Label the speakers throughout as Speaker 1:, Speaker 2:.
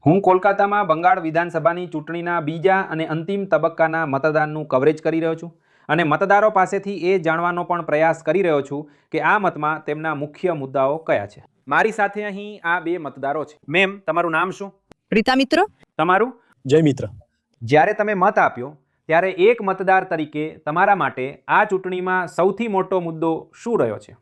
Speaker 1: હું કોલકાતામાં બંગાળ વિધાનસભાની ચૂંટણીના બીજા અને અંતિમ તબક્કાના મતદાનનું કવરેજ કરી રહ્યો છું અને મતદારો પાસેથી એ જાણવાનો પણ પ્રયાસ કરી રહ્યો છું કે આ મતમાં તેમના મુખ્ય મુદ્દાઓ કયા છે. મારી સાથે અહીં આ બે મતદારો છે. મેમ, તમારું નામ શું?
Speaker 2: રીતા મિત્ર.
Speaker 1: તમારું?
Speaker 3: જય મિત્ર.
Speaker 1: જ્યારે તમે મત આપ્યો ત્યારે એક મતદાર તરીકે તમારા માટે આ ચૂંટણીમાં સૌથી મોટો મુદ્દો શું રહ્યો છે?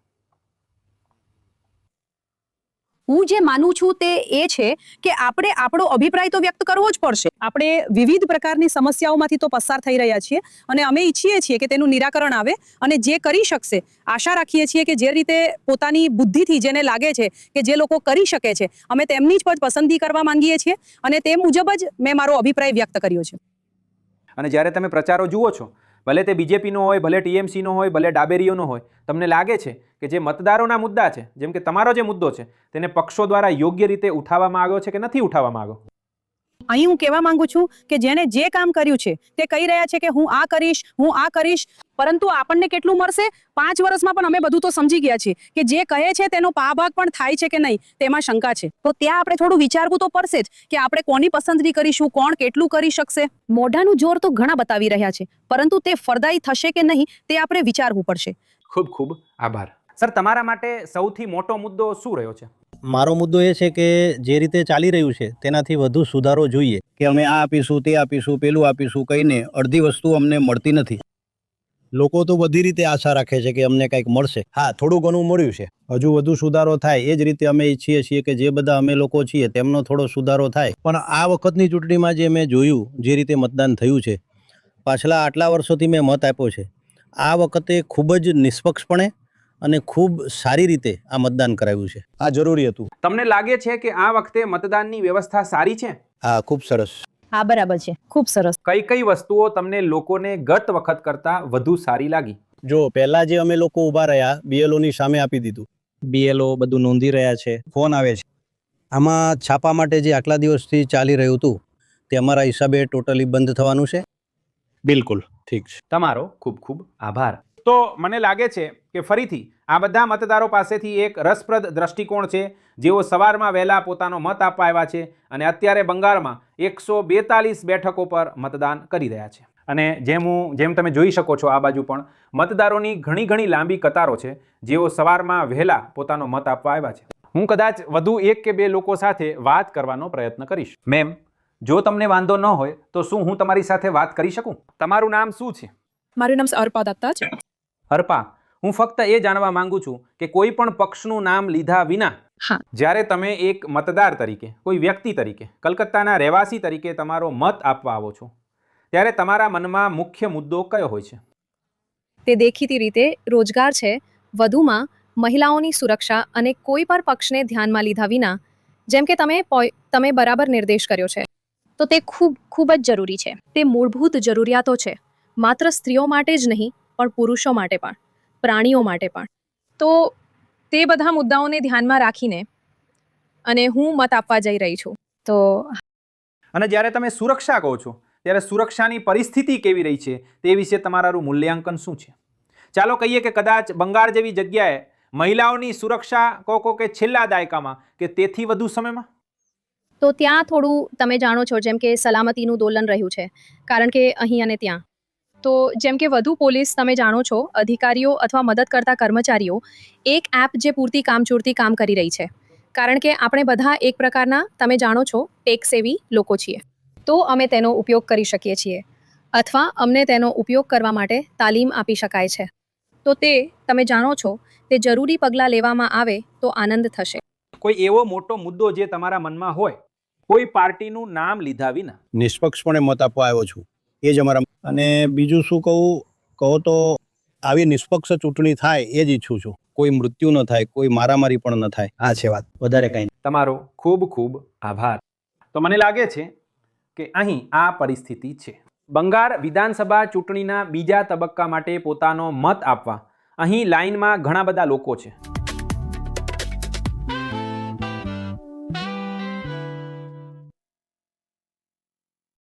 Speaker 2: હું જે માનું છું તે એ છે કે આપણે આપણો અભિપ્રાય તો વ્યક્ત કરવો જ પડશે. આપણે વિવિધ પ્રકારની સમસ્યાઓમાંથી તો પસાર થઈ રહ્યા છીએ અને અમે ઈચ્છીએ છીએ કે તેનું નિરાકરણ આવે અને જે કરી શકશે, આશા રાખીએ છીએ કે જે રીતે પોતાની બુદ્ધિથી જેને લાગે છે કે જે લોકો કરી શકે છે, અમે તેમની જ પસંદગી કરવા માંગીએ છીએ અને તે મુજબ જ મેં મારો અભિપ્રાય વ્યક્ત કર્યો છે.
Speaker 1: અને જ્યારે તમે પ્રચારો જુઓ છો, ભલે તે બીજેપીનો હોય, ભલે ટીએમસીનો હોય, ભલે ડાબેરીઓનો હોય, તમને લાગે છે કે જે મતદારોના મુદ્દા છે, જેમ કે તમારો જે મુદ્દો છે, તેને પક્ષો દ્વારા યોગ્ય રીતે ઉઠાવવામાં આવ્યો છે કે નથી ઉઠાવવામાં આવ્યો?
Speaker 2: અહીં હું કહેવા માંગુ છું કે જેને જે કામ કર્યું છે તે કહી રહ્યા છે કે હું આ કરીશ, પરંતુ આપણને કેટલું મળશે? 5 વર્ષમાં પણ અમે બધું તો સમજી ગયા છીએ કે જે કહે છે તેનો પાભાગ પણ થાય છે કે નહીં તેમાં શંકા છે. તો ત્યાં આપણે થોડું વિચારવું તો પડશે જ કે આપણે કોની પસંદગી કરીશું, કોણ કેટલું કરી શકશે. મોઢાનું જોર તો ઘણા બતાવી રહ્યા છે, પરંતુ તે ફળદાયી થશે કે નહીં તે આપણે વિચારવું પડશે.
Speaker 1: ખૂબ ખૂબ આભાર. સર, તમારા માટે સૌથી મોટો મુદ્દો શું રહ્યો છે?
Speaker 3: મારો મુદ્દો એ છે કે જે રીતે ચાલી રહ્યું છે તેનાથી વધુ સુધારો જોઈએ. કે અમે આ આપીશું, તે આપીશું, પેલું આપીશું કહીને અડધી વસ્તુ અમને મળતી નથી. લોકો તો બધી રીતે આશા રાખે છે કે અમને કંઈક મળશે. હા, થોડું ઘણું મળ્યું છે, હજુ વધુ સુધારો થાય એ જ રીતે અમે ઈચ્છીએ છીએ કે જે બધા અમે લોકો છીએ તેમનો થોડો સુધારો થાય. પણ આ વખતની ચૂંટણીમાં જે મેં જોયું, જે રીતે મતદાન થયું છે, પાછલા આટલા વર્ષોથી મેં મત આપ્યો છે, આ વખતે ખૂબ જ નિષ્પક્ષપણે અને ખૂબ સારી રીતે આ મતદાન કરાવ્યું છે. આ જરૂરી હતું.
Speaker 1: તમને લાગે છે કે આ વખતે મતદાનની વ્યવસ્થા સારી છે?
Speaker 3: હા, ખૂબ સરસ.
Speaker 2: હા, બરાબર છે, ખૂબ સરસ.
Speaker 1: કઈ કઈ વસ્તુઓ તમને લોકોને ગત વખત કરતા વધુ સારી લાગી?
Speaker 3: જો પહેલા જે અમે લોકો ઊભા રહ્યા, બીએલઓની સામે આપી દીધું. બીએલઓ બધું નોંધી રહ્યા છે, ફોન આવે છે. આમાં છાપા માટે જે આટલા દિવસથી ચાલી રહ્યું હતું તે અમારા હિસાબે ટોટલી બંધ થવાનું છે. બિલકુલ ઠીક છે.
Speaker 1: તમારો ખૂબ ખૂબ આભાર. તો મને લાગે છે કે ફરીથી આ બધા મતદારો પાસેથી એક રસપ્રદ દ્રષ્ટિકોણ છે. જેઓ સવારમાં વહેલા પોતાનો મત આપવા આવ્યા છે અને અત્યારે બંગાળમાં 142 બેઠકો પર મતદાન કરી રહ્યા છે. અને જેમ તમે જોઈ શકો છો, આ બાજુ પણ મતદારોની ઘણી લાંબી કતારો છે જેઓ સવારમાં વહેલા પોતાનો મત આપવા આવ્યા છે. હું કદાચ વધુ 1 કે 2 લોકો સાથે વાત કરવાનો પ્રયત્ન કરીશ. મેમ, જો તમને વાંધો ન હોય તો શું હું તમારી સાથે વાત કરી શકું? તમારું નામ શું છે?
Speaker 2: મારું નામ અર્પા દત્તા છે.
Speaker 1: અર્પા, હું ફક્ત એ જાણવા માંગુ છું કે કોઈ પણ પક્ષનું નામ લીધા વિના જ્યારે તમે એક મતદાર તરીકે, કોઈ વ્યક્તિ તરીકે, કલકત્તાના રહેવાસી તરીકે તમારો મત આપવા આવો છો ત્યારે તમારા મનમાં મુખ્ય મુદ્દો કયો હોય છે?
Speaker 4: તે દેખીતી રીતે રોજગાર છે, વધુમાં મહિલાઓની સુરક્ષા અને કોઈ પણ પક્ષને ધ્યાનમાં લીધા વિના, જેમ કે તમે બરાબર નિર્દેશ કર્યો છે, તો તે ખૂબ જ જરૂરી છે. તે મૂળભૂત જરૂરિયાતો છે, માત્ર સ્ત્રીઓ માટે જ નહીં પણ પુરુષો માટે પણ, પ્રાણીઓ માટે પણ. તો તે બધા મુદ્દાઓને ધ્યાનમાં રાખીને અને હું મત આપવા જઈ રહી છું. તો
Speaker 1: અને જ્યારે તમે સુરક્ષા કહો છો ત્યારે સુરક્ષાની પરિસ્થિતિ કેવી રહી છે તે વિશે તમારું મૂલ્યાંકન શું છે? ચાલો કહીએ કે કદાચ બંગાળ જેવી જગ્યાએ મહિલાઓની સુરક્ષા કહો કે છેલ્લા દાયકામાં કે તેથી વધુ સમયમાં?
Speaker 4: તો ત્યાં થોડું તમે જાણો છો, જેમ કે સલામતીનું દોલન રહ્યું છે, કારણ કે અહીં અને ત્યાં. તો જેમ કે વધુ પોલીસ, તમે જાણો છો, અધિકારીઓ અથવા મદદ કરતા કર્મચારીઓ એક એપ જે પૂરતી કામચોરથી કામ કરી રહી છે, કારણ કે આપણે બધા એક પ્રકારના, તમે જાણો છો, ટેક સેવી લોકો છીએ. તો અમે તેનો ઉપયોગ કરી શકીએ છીએ અથવા અમને તેનો ઉપયોગ કરવા માટે તાલીમ આપી શકાય છે. તો તે તમે જાણો છો, તે જરૂરી પગલાં લેવામાં આવે તો આનંદ થશે.
Speaker 1: કોઈ એવો મોટો મુદ્દો જે તમારા મનમાં હોય, કોઈ પાર્ટીનું નામ લીધા વિના?
Speaker 3: નિષ્પક્ષપણે મત આપવા આવ્યો છું, એ જ અમારા. અને બીજું શું કહો તો આવી નિષ્પક્ષ ચૂંટણી થાય એ જ ઈચ્છું છું. કોઈ મૃત્યુ ન થાય, કોઈ મારામારી પણ ન થાય. આ છે વાત, વધારે કંઈ નહીં.
Speaker 1: તમારો ખૂબ ખૂબ આભાર. તો મને લાગે છે કે અહીં આ પરિસ્થિતિ છે. બંગાળ વિધાનસભા ચૂંટણીના બીજા તબક્કા માટે પોતાનો મત આપવા અહીં લાઇનમાં ઘણા બધા લોકો છે.